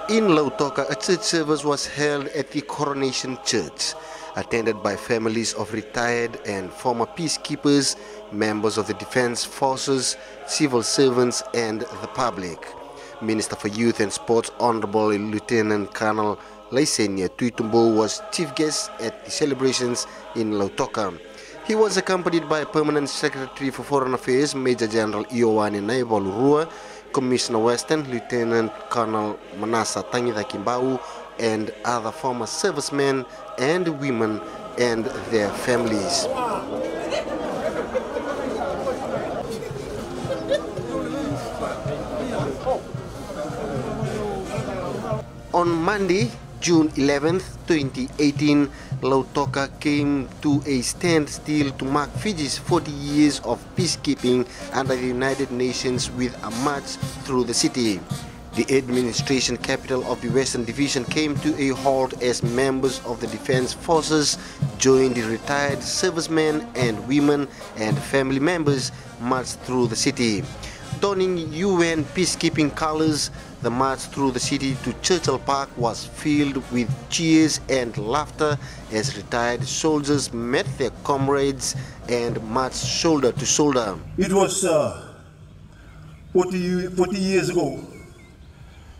In Lautoka, a church service was held at the Coronation Church, attended by families of retired and former peacekeepers, members of the Defense Forces, civil servants and the public. Minister for Youth and Sports Honorable Lieutenant Colonel Laisenia Tuitumbo was chief guest at the celebrations in Lautoka. He was accompanied by Permanent Secretary for Foreign Affairs, Major General Ioane Naivalurua, Commissioner Western, Lieutenant Colonel Manasa Tangitha Kimbau, and other former servicemen and women and their families. On Monday, June 11th, 2018, Lautoka came to a standstill to mark Fiji's 40 years of peacekeeping under the United Nations with a march through the city. The administration capital of the Western Division came to a halt as members of the Defense Forces joined the retired servicemen and women and family members marched through the city. Donning UN peacekeeping colors, the march through the city to Churchill Park was filled with cheers and laughter as retired soldiers met their comrades and marched shoulder to shoulder. It was 40 years ago.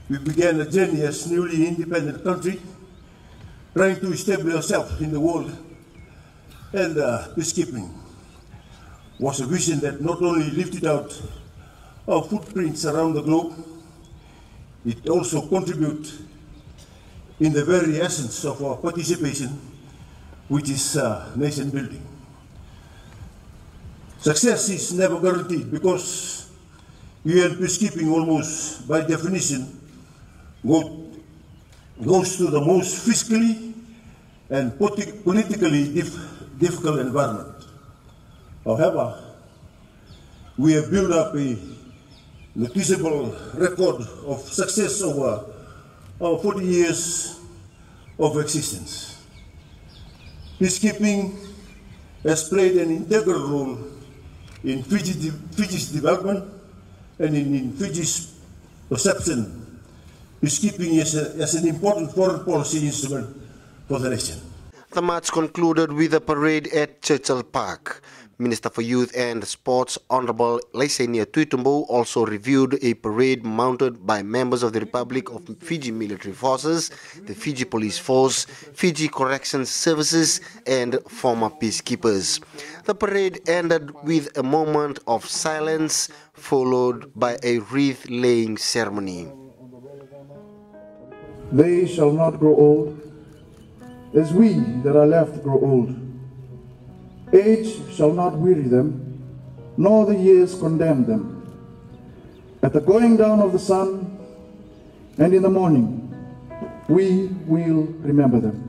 We began a journey as newly independent country, trying to establish ourselves in the world. And peacekeeping was a vision that not only lifted out our footprints around the globe, it also contributes in the very essence of our participation, which is nation building. Success is never guaranteed because UN peacekeeping almost by definition goes to the most fiscally and politically difficult environment. However, we have built up a noticeable record of success over our 40 years of existence. Peacekeeping has played an integral role in Fiji's development and in Fiji's perception. Peacekeeping is an important foreign policy instrument for the nation. The march concluded with a parade at Churchill Park. Minister for Youth and Sports Honorable Laisenia Tuitumbo also reviewed a parade mounted by members of the Republic of Fiji Military Forces, the Fiji Police Force, Fiji Corrections Services and former peacekeepers. The parade ended with a moment of silence followed by a wreath-laying ceremony. They shall not grow old, as we that are left grow old. Age shall not weary them, nor the years condemn them. At the going down of the sun and in the morning, we will remember them.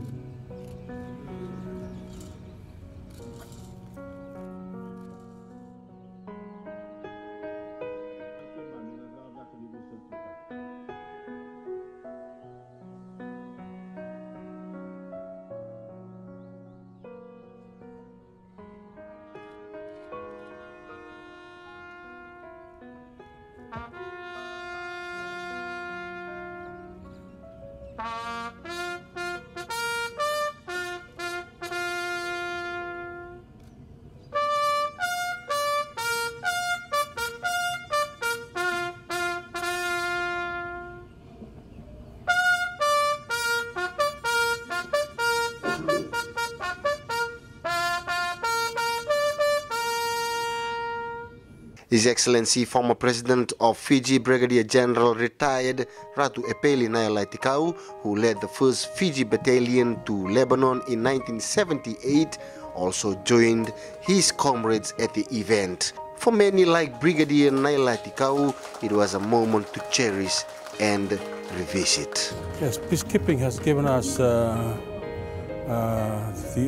His Excellency former President of Fiji, Brigadier General retired Ratu Epeli Nailatikau, who led the 1st Fiji Battalion to Lebanon in 1978, also joined his comrades at the event. For many like Brigadier Nailatikau, it was a moment to cherish and revisit. Yes, peacekeeping has given us the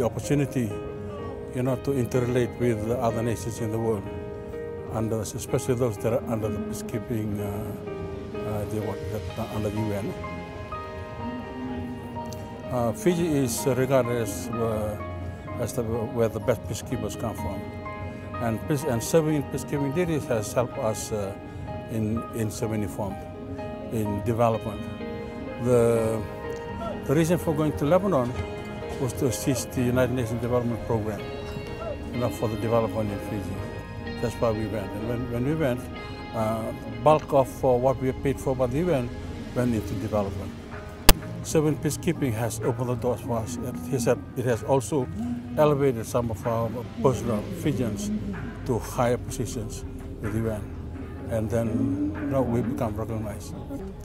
opportunity, to interrelate with the other nations in the world, and especially those that are under the peacekeeping, under the UN. Fiji is regarded as where the best peacekeepers come from, and serving in peacekeeping duties has helped us in so many forms, in development. The reason for going to Lebanon was to assist the United Nations Development Program, for the development in Fiji. That's why we went. And when we went, bulk of what we paid for by the UN went into development. Serving peacekeeping has opened the doors for us. It has also elevated some of our personal Fijians to higher positions with the UN. And then we become recognized.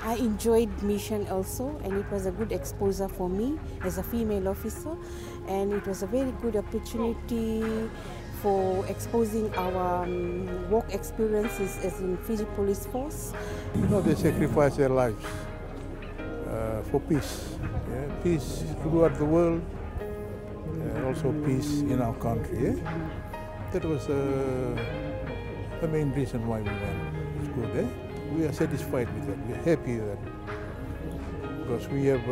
I enjoyed mission also, and it was a good exposure for me as a female officer, and it was a very good opportunity for exposing our work experiences as in Fiji Police Force. They sacrifice their lives for peace. Yeah? Peace throughout the world, also peace in our country. Yeah? That was the main reason why we went. It's good. Eh? We are satisfied with that. We are happy with that. Because we have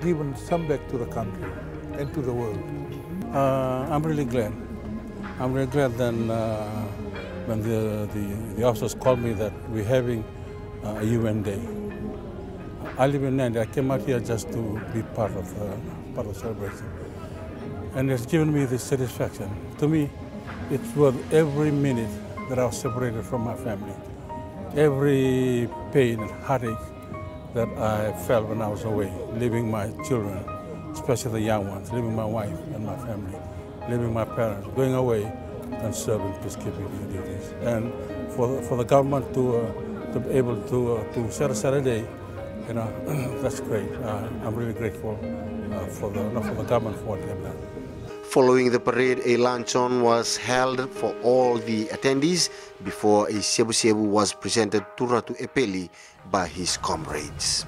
given some back to the country and to the world. I'm really glad. I'm really glad then when the officers called me that we're having a UN Day. I live in Nandi. I came out here just to be part of the celebration. And it's given me this satisfaction. To me, it's worth every minute that I was separated from my family. Every pain and heartache that I felt when I was away, leaving my children, especially the young ones, leaving my wife and my family, leaving my parents, going away and serving peacekeeping duties. And for the government to be able to set aside a day, that's great. I'm really grateful for the government for what they've done. Following the parade, a luncheon was held for all the attendees before a Sebu Sebu was presented to Ratu Epeli by his comrades.